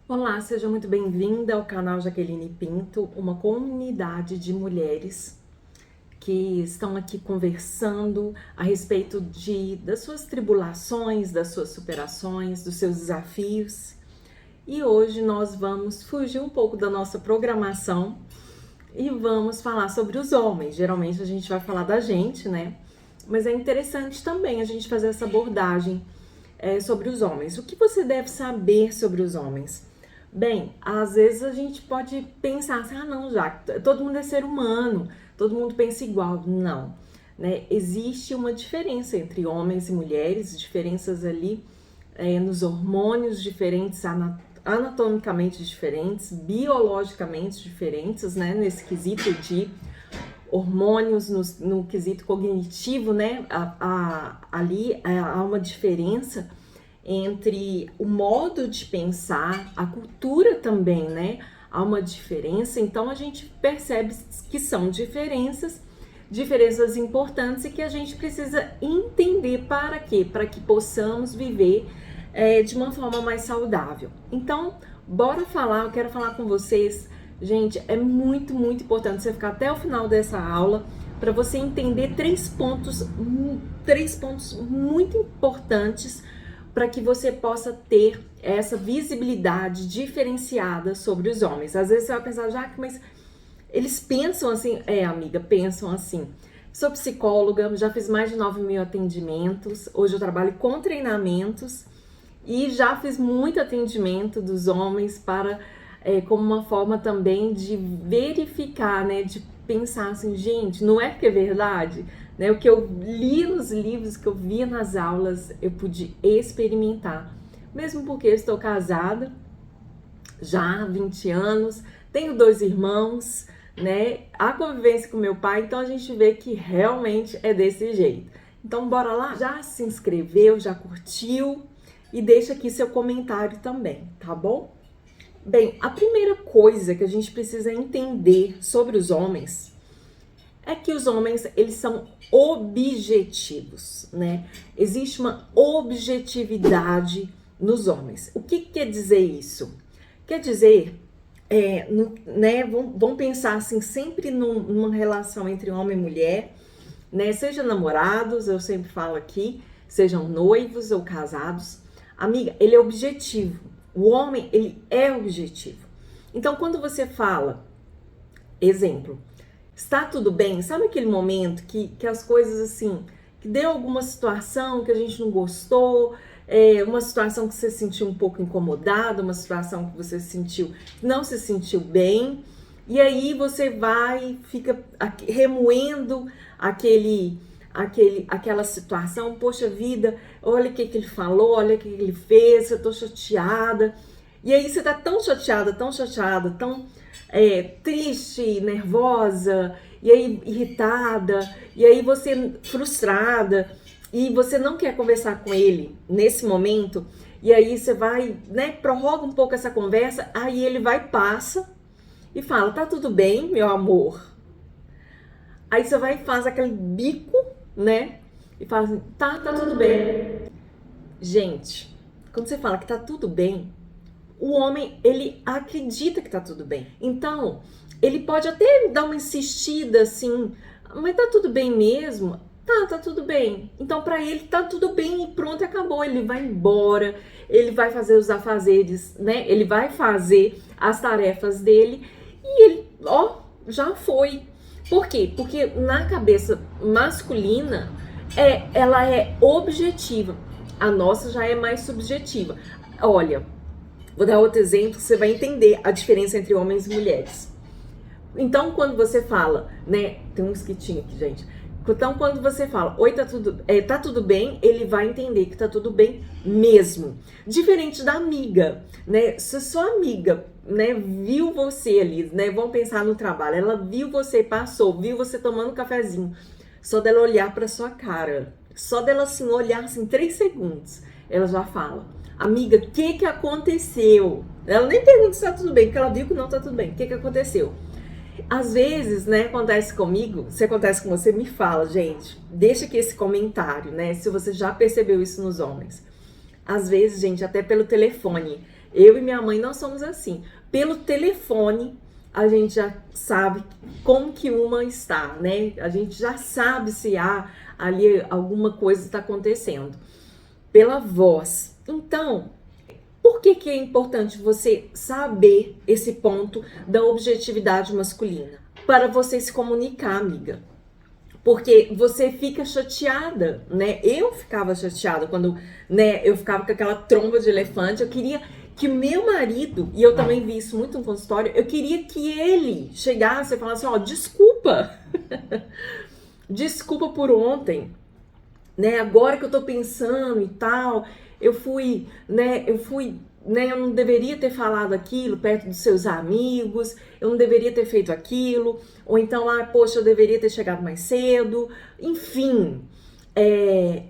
Olá, seja muito bem-vinda ao canal Jaqueline Pinto, uma comunidade de mulheres que estão aqui conversando a respeito das suas tribulações, das suas superações, dos seus desafios. E hoje nós vamos fugir um pouco da nossa programação e vamos falar sobre os homens. Geralmente a gente vai falar da gente, né? Mas é interessante também a gente fazer essa abordagem sobre os homens. O que você deve saber sobre os homens? Bem, às vezes a gente pode pensar assim, não, já, todo mundo é ser humano, todo mundo pensa igual. Não, né? Existe uma diferença entre homens e mulheres, diferenças ali nos hormônios diferentes, anatomicamente diferentes, biologicamente diferentes, né? Nesse quesito de hormônios, no quesito cognitivo, né? Ali há uma diferença entre o modo de pensar, a cultura também, né? Há uma diferença, então a gente percebe que são diferenças importantes e que a gente precisa entender para quê? Para que possamos viver de uma forma mais saudável. Então, bora falar, eu quero falar com vocês, gente, é muito importante você ficar até o final dessa aula para você entender três pontos muito importantes para que você possa ter essa visibilidade diferenciada sobre os homens. Às vezes você vai pensar, Jaque, mas eles pensam assim? Amiga, pensam assim. Sou psicóloga, já fiz mais de 9.000 atendimentos, hoje eu trabalho com treinamentos e já fiz muito atendimento dos homens como uma forma também de verificar, né, de pensar assim, gente, não é que é verdade? Né? O que eu li nos livros, que eu via nas aulas, eu pude experimentar. Mesmo porque eu estou casada já há 20 anos, tenho 2 irmãos, né? A convivência com meu pai, então a gente vê que realmente é desse jeito. Então bora lá? Já se inscreveu, já curtiu? E deixa aqui seu comentário também, tá bom? Bem, a primeira coisa que a gente precisa entender sobre os homens é que os homens, eles são objetivos, né? Existe uma objetividade nos homens. O que quer dizer isso? Quer dizer, né? Vamos pensar assim, sempre numa relação entre homem e mulher, né? Seja namorados, eu sempre falo aqui, sejam noivos ou casados. Amiga, ele é objetivo. O homem, ele é objetivo. Então, quando você fala, exemplo, está tudo bem? Sabe aquele momento que as coisas assim, que deu alguma situação que a gente não gostou, uma situação que você se sentiu um pouco incomodada, uma situação que você não se sentiu bem, e aí você vai, fica remoendo aquela situação, poxa vida, olha o que ele falou, olha o que ele fez, eu tô chateada. E aí você tá tão chateada, tão triste, nervosa, e aí irritada, e aí você frustrada, e você não quer conversar com ele nesse momento, e aí você vai, né, prorroga um pouco essa conversa, aí ele vai, passa e fala, tá tudo bem, meu amor? Aí você vai e faz aquele bico, né, e fala assim, tá tudo bem. Gente, quando você fala que tá tudo bem, o homem, ele acredita que tá tudo bem. Então, ele pode até dar uma insistida assim, mas tá tudo bem mesmo? Tá tudo bem. Então, pra ele, tá tudo bem e pronto, acabou. Ele vai embora, ele vai fazer os afazeres, né? Ele vai fazer as tarefas dele e ele, já foi. Por quê? Porque na cabeça masculina, ela é objetiva. A nossa já é mais subjetiva. Olha, vou dar outro exemplo, você vai entender a diferença entre homens e mulheres. Então, quando você fala, né? Tem um mosquitinho aqui, gente. Então, quando você fala, oi, tá tudo bem, ele vai entender que tá tudo bem mesmo. Diferente da amiga, né? Se sua amiga, né, viu você ali, né? Vamos pensar no trabalho. Ela viu você, viu você tomando um cafezinho. Só dela olhar pra sua cara, só dela assim, olhar assim, 3 segundos, ela já fala, amiga, o que aconteceu? Ela nem pergunta se tá tudo bem, porque ela viu que não tá tudo bem. O que aconteceu? Às vezes, né, acontece comigo, se acontece com você, me fala, gente, deixa aqui esse comentário, né, se você já percebeu isso nos homens. Às vezes, gente, até pelo telefone, Eu e minha mãe, nós somos assim. Pelo telefone, a gente já sabe como que uma está, né? A gente já sabe se há ali alguma coisa está acontecendo. Pela voz. Então, por que que é importante você saber esse ponto da objetividade masculina? Para você se comunicar, amiga. Porque você fica chateada, né? Eu ficava chateada quando, né, eu ficava com aquela tromba de elefante. Eu queria que o meu marido, e eu também vi isso muito no consultório, eu queria que ele chegasse e falasse, ó, desculpa. Desculpa por ontem, né? Agora que eu tô pensando e tal, eu não deveria ter falado aquilo perto dos seus amigos, eu não deveria ter feito aquilo, ou então, poxa, eu deveria ter chegado mais cedo, enfim,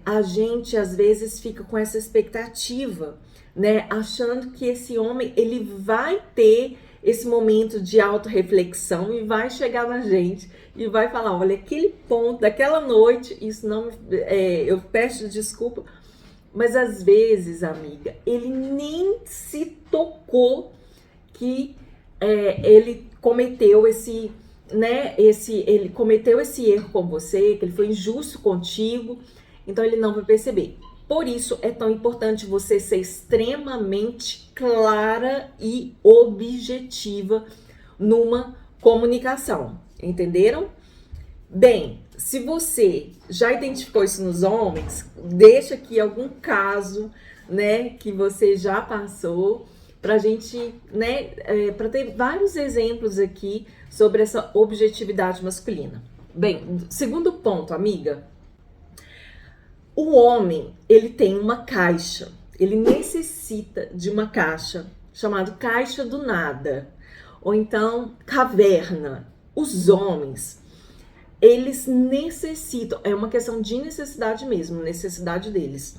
a gente às vezes fica com essa expectativa, né, achando que esse homem, ele vai ter esse momento de autorreflexão e vai chegar na gente e vai falar, olha, aquele ponto daquela noite, isso não, eu peço desculpa, mas às vezes, amiga, ele nem se tocou que ele cometeu ele cometeu esse erro com você, que ele foi injusto contigo, então ele não vai perceber. Por isso é tão importante você ser extremamente clara e objetiva numa comunicação, entenderam? Bem, se você já identificou isso nos homens, deixa aqui algum caso, né, que você já passou, pra gente, né, para ter vários exemplos aqui sobre essa objetividade masculina. Bem, segundo ponto, amiga, o homem, ele tem uma caixa, ele necessita de uma caixa chamada caixa do nada, ou então caverna. Os homens, eles necessitam, é uma questão de necessidade mesmo, necessidade deles,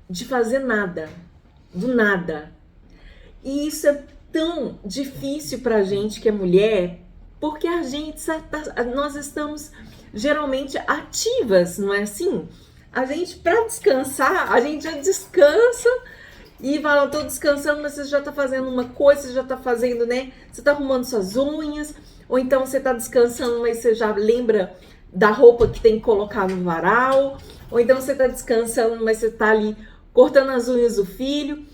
de fazer nada, do nada. E isso é tão difícil pra gente que é mulher, porque nós estamos geralmente ativas, não é assim? A gente, pra descansar, a gente já descansa e fala, tô descansando, mas você já tá fazendo uma coisa, você já tá fazendo, né? Você tá arrumando suas unhas, ou então você tá descansando, mas você já lembra da roupa que tem que colocar no varal, ou então você tá descansando, mas você tá ali cortando as unhas do filho.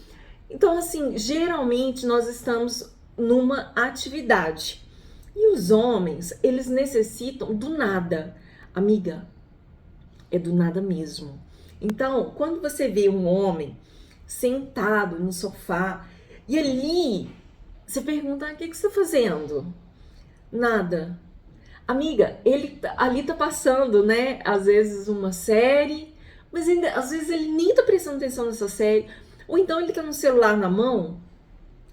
Então, assim, geralmente nós estamos numa atividade. E os homens, eles necessitam do nada. Amiga, é do nada mesmo. Então, quando você vê um homem sentado no sofá e ali você pergunta, o que você está fazendo? Nada. Amiga, ele ali tá passando, né? Às vezes uma série, mas ainda, às vezes ele nem tá prestando atenção nessa série. Ou então ele tá no celular na mão,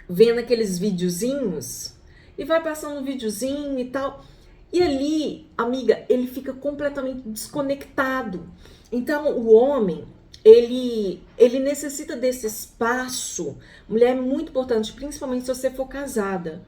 vendo aqueles videozinhos, e vai passando um videozinho e tal. E ali, amiga, ele fica completamente desconectado. Então, o homem, ele necessita desse espaço. Mulher é muito importante, principalmente se você for casada.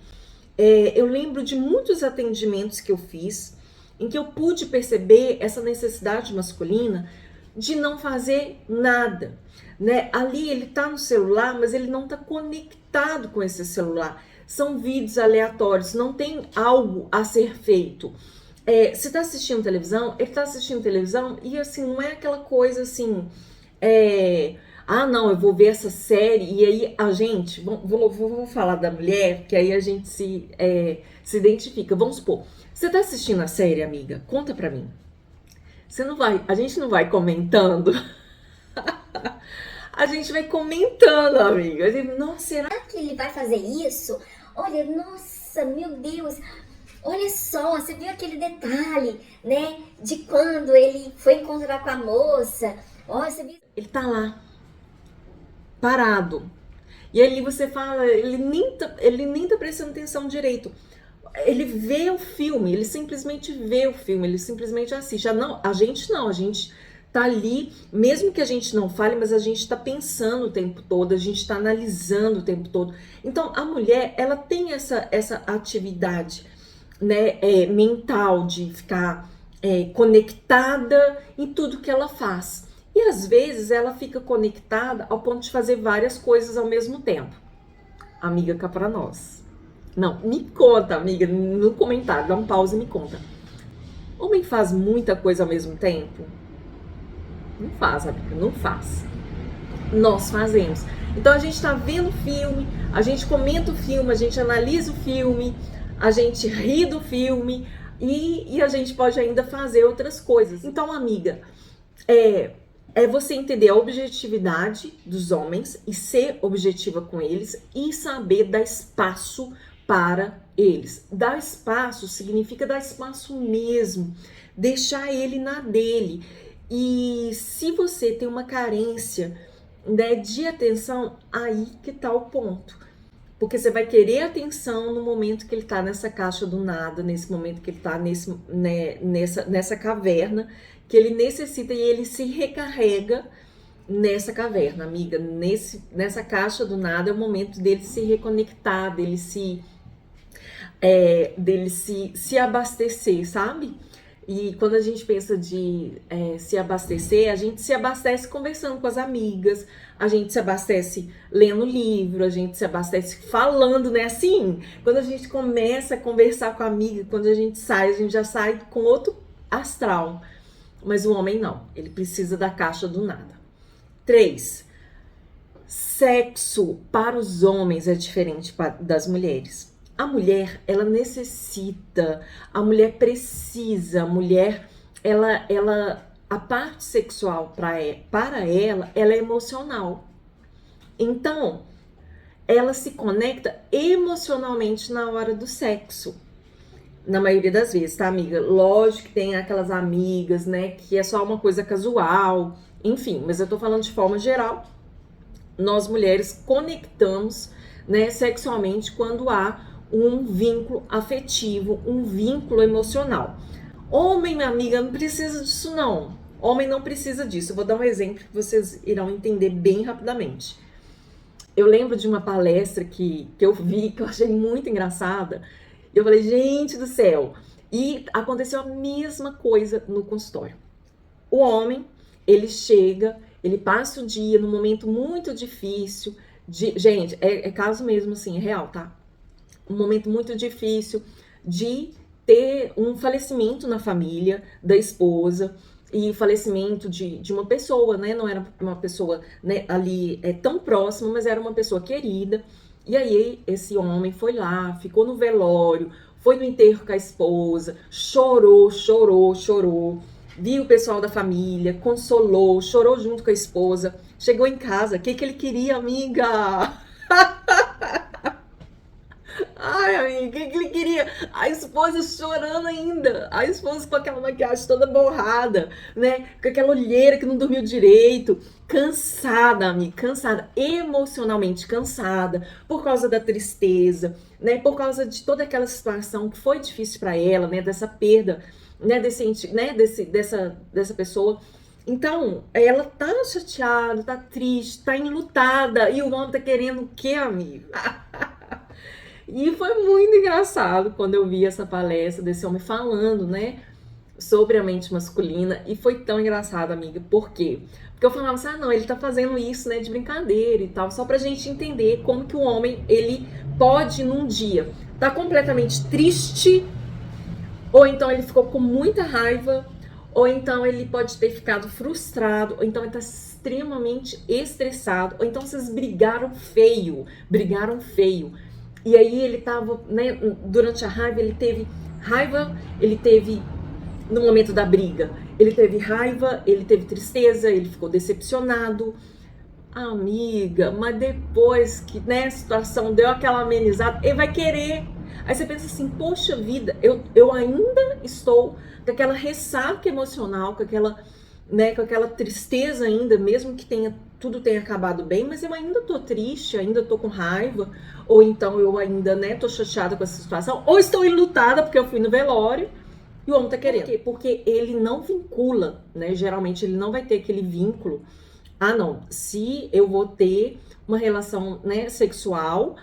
Eu lembro de muitos atendimentos que eu fiz, em que eu pude perceber essa necessidade masculina de não fazer nada, né? Ali ele tá no celular, mas ele não tá conectado com esse celular. São vídeos aleatórios, não tem algo a ser feito. Você tá assistindo televisão, ele tá assistindo televisão e assim, não é aquela coisa assim, não, eu vou ver essa série e aí a gente, vou falar da mulher, que aí a gente se identifica. Vamos supor, você tá assistindo a série, amiga? Conta pra mim. A gente não vai comentando. A gente vai comentando, amiga. Nossa, será que ele vai fazer isso? Olha, nossa, meu Deus. Olha só, você viu aquele detalhe, né? De quando ele foi encontrar com a moça. Olha, você viu... Ele tá lá, parado. E ali você fala, ele nem tá prestando atenção direito. Ele vê o filme, ele simplesmente vê o filme, ele simplesmente assiste. A gente tá ali, mesmo que a gente não fale, mas a gente tá pensando o tempo todo, a gente tá analisando o tempo todo. Então, a mulher, ela tem essa atividade, né, mental de ficar conectada em tudo que ela faz. E às vezes ela fica conectada ao ponto de fazer várias coisas ao mesmo tempo. amiga, cá pra nós. Não, me conta, amiga, no comentário, dá um pause e me conta. Homem faz muita coisa ao mesmo tempo? Não faz, amiga, não faz. Nós fazemos. Então a gente tá vendo o filme, a gente comenta o filme, a gente analisa o filme, a gente ri do filme e a gente pode ainda fazer outras coisas. Então, amiga, é você entender a objetividade dos homens e ser objetiva com eles e saber dar espaço para eles. Dar espaço significa dar espaço mesmo, deixar ele na dele. E se você tem uma carência, né, de atenção, aí que tá o ponto. Porque você vai querer atenção no momento que ele tá nessa caixa do nada, nesse momento que ele tá nessa caverna, que ele necessita e ele se recarrega nessa caverna, amiga. Nessa caixa do nada é o momento dele se reconectar, dele se abastecer, sabe? E quando a gente pensa de se abastecer, a gente se abastece conversando com as amigas, a gente se abastece lendo livro, a gente se abastece falando, né? Assim, quando a gente começa a conversar com a amiga, quando a gente já sai com outro astral. Mas o homem não, ele precisa da caixa do nada. 3. Sexo para os homens é diferente das mulheres. A mulher, ela necessita, a mulher precisa, a mulher, a parte sexual para ela é emocional. Então, ela se conecta emocionalmente na hora do sexo. Na maioria das vezes, tá, amiga? Lógico que tem aquelas amigas, né, que é só uma coisa casual, enfim, mas eu tô falando de forma geral. Nós mulheres conectamos, né, sexualmente quando há um vínculo afetivo, um vínculo emocional. Homem, minha amiga, não precisa disso não. Homem não precisa disso. Eu vou dar um exemplo que vocês irão entender bem rapidamente. Eu lembro de uma palestra que eu vi, que eu achei muito engraçada. Eu falei, gente do céu. E aconteceu a mesma coisa no consultório. O homem, ele chega, ele passa o dia num momento muito difícil. Gente, é caso mesmo assim, é real, tá? Um momento muito difícil de ter um falecimento na família da esposa e o falecimento de uma pessoa, né? Não era uma pessoa, né, ali tão próxima, mas era uma pessoa querida. E aí esse homem foi lá, ficou no velório, foi no enterro com a esposa, chorou, viu o pessoal da família, consolou, chorou junto com a esposa, chegou em casa, o que ele queria, amiga? Ai, amiga, o que ele queria? A esposa chorando ainda. A esposa com aquela maquiagem toda borrada, né? Com aquela olheira que não dormiu direito. Cansada, amiga, cansada. Emocionalmente cansada. Por causa da tristeza, né? Por causa de toda aquela situação que foi difícil para ela, né? Dessa perda, né? Dessa pessoa. Então, ela tá chateada, tá triste, tá enlutada. E o homem tá querendo o quê, amigo? E foi muito engraçado quando eu vi essa palestra desse homem falando, né, sobre a mente masculina. E foi tão engraçado, amiga. Por quê? Porque eu falava assim, não, ele tá fazendo isso, né, de brincadeira e tal, só pra gente entender como que o homem, ele pode, num dia, tá completamente triste, ou então ele ficou com muita raiva, ou então ele pode ter ficado frustrado, ou então ele tá extremamente estressado, ou então vocês brigaram feio. E aí ele tava, né, durante a raiva, ele teve no momento da briga, ele teve raiva, ele teve tristeza, ele ficou decepcionado. Amiga, mas depois que, né, a situação deu aquela amenizada, ele vai querer. Aí você pensa assim, poxa vida, eu ainda estou com aquela ressaca emocional, com aquela tristeza ainda, mesmo que tudo tenha acabado bem, mas eu ainda tô triste, ainda tô com raiva, ou então eu ainda, né, tô chateada com essa situação, ou estou enlutada porque eu fui no velório e o homem tá querendo. Por quê? Porque ele não vincula, né, geralmente ele não vai ter aquele vínculo. Ah, não, se eu vou ter uma relação, né, sexual,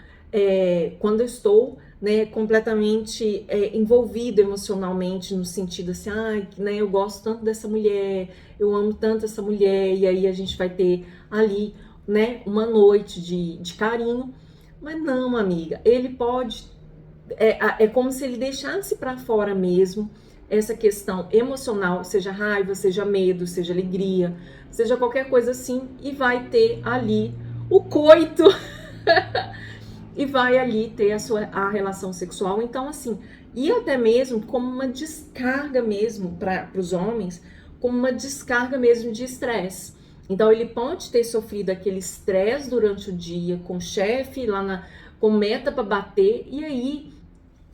quando eu estou, né, completamente envolvido emocionalmente, no sentido assim, né, eu gosto tanto dessa mulher, eu amo tanto essa mulher, e aí a gente vai ter ali, né, uma noite de carinho, Mas não, amiga, ele pode, é como se ele deixasse para fora mesmo essa questão emocional, seja raiva, seja medo, seja alegria, seja qualquer coisa assim, e vai ter ali o coito e vai ali ter a relação sexual. Então, assim, e até mesmo como uma descarga mesmo para os homens, como uma descarga mesmo de estresse. Então, ele pode ter sofrido aquele estresse durante o dia, com o chefe lá com meta para bater, e aí,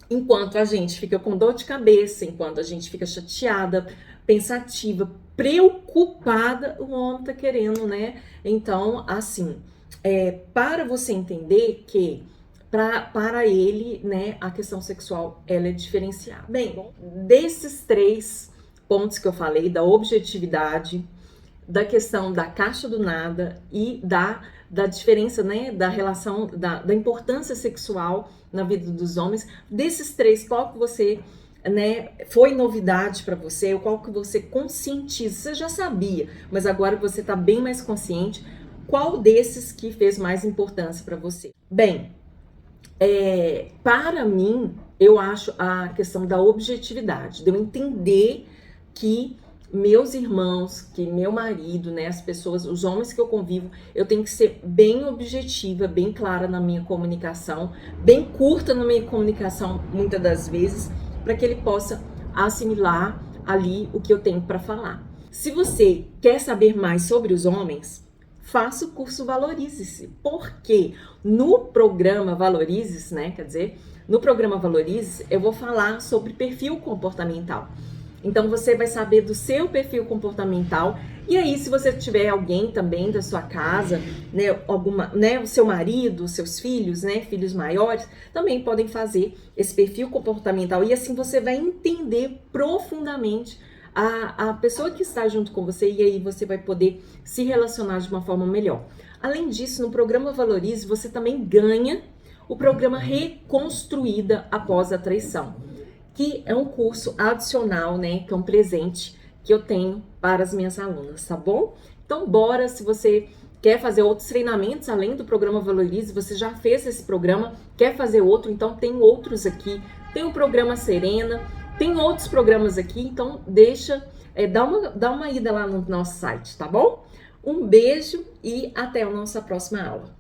enquanto a gente fica com dor de cabeça, enquanto a gente fica chateada, pensativa, preocupada, o homem tá querendo, né? Então, assim, para você entender que para ele, né, a questão sexual, ela é diferenciada. Bem, desses 3 pontos que eu falei, da objetividade, da questão da caixa do nada e da diferença, né, da relação, da importância sexual na vida dos homens, desses 3, qual que você, né, foi novidade para você, ou qual que você conscientiza, você já sabia, mas agora você tá bem mais consciente, qual desses que fez mais importância para você? Bem, para mim, eu acho a questão da objetividade, de eu entender que meus irmãos, que meu marido, né, as pessoas, os homens que eu convivo, eu tenho que ser bem objetiva, bem clara na minha comunicação, bem curta na minha comunicação, muitas das vezes, para que ele possa assimilar ali o que eu tenho para falar. Se você quer saber mais sobre os homens, faça o curso Valorize-se, porque no programa Valorize-se, né, quer dizer, no programa Valorize-se, eu vou falar sobre perfil comportamental. Então, você vai saber do seu perfil comportamental. E aí, se você tiver alguém também da sua casa, né, o seu marido, os seus filhos, né, filhos maiores, também podem fazer esse perfil comportamental. E assim você vai entender profundamente a pessoa que está junto com você, e aí você vai poder se relacionar de uma forma melhor. Além disso, no programa Valorize, você também ganha o programa Reconstruída Após a Traição, que é um curso adicional, né, que é um presente que eu tenho para as minhas alunas, tá bom? Então, bora, se você quer fazer outros treinamentos além do programa Valorize, você já fez esse programa, quer fazer outro, então tem outros aqui, tem o programa Serena, tem outros programas aqui, então dá uma ida lá no nosso site, tá bom? Um beijo e até a nossa próxima aula.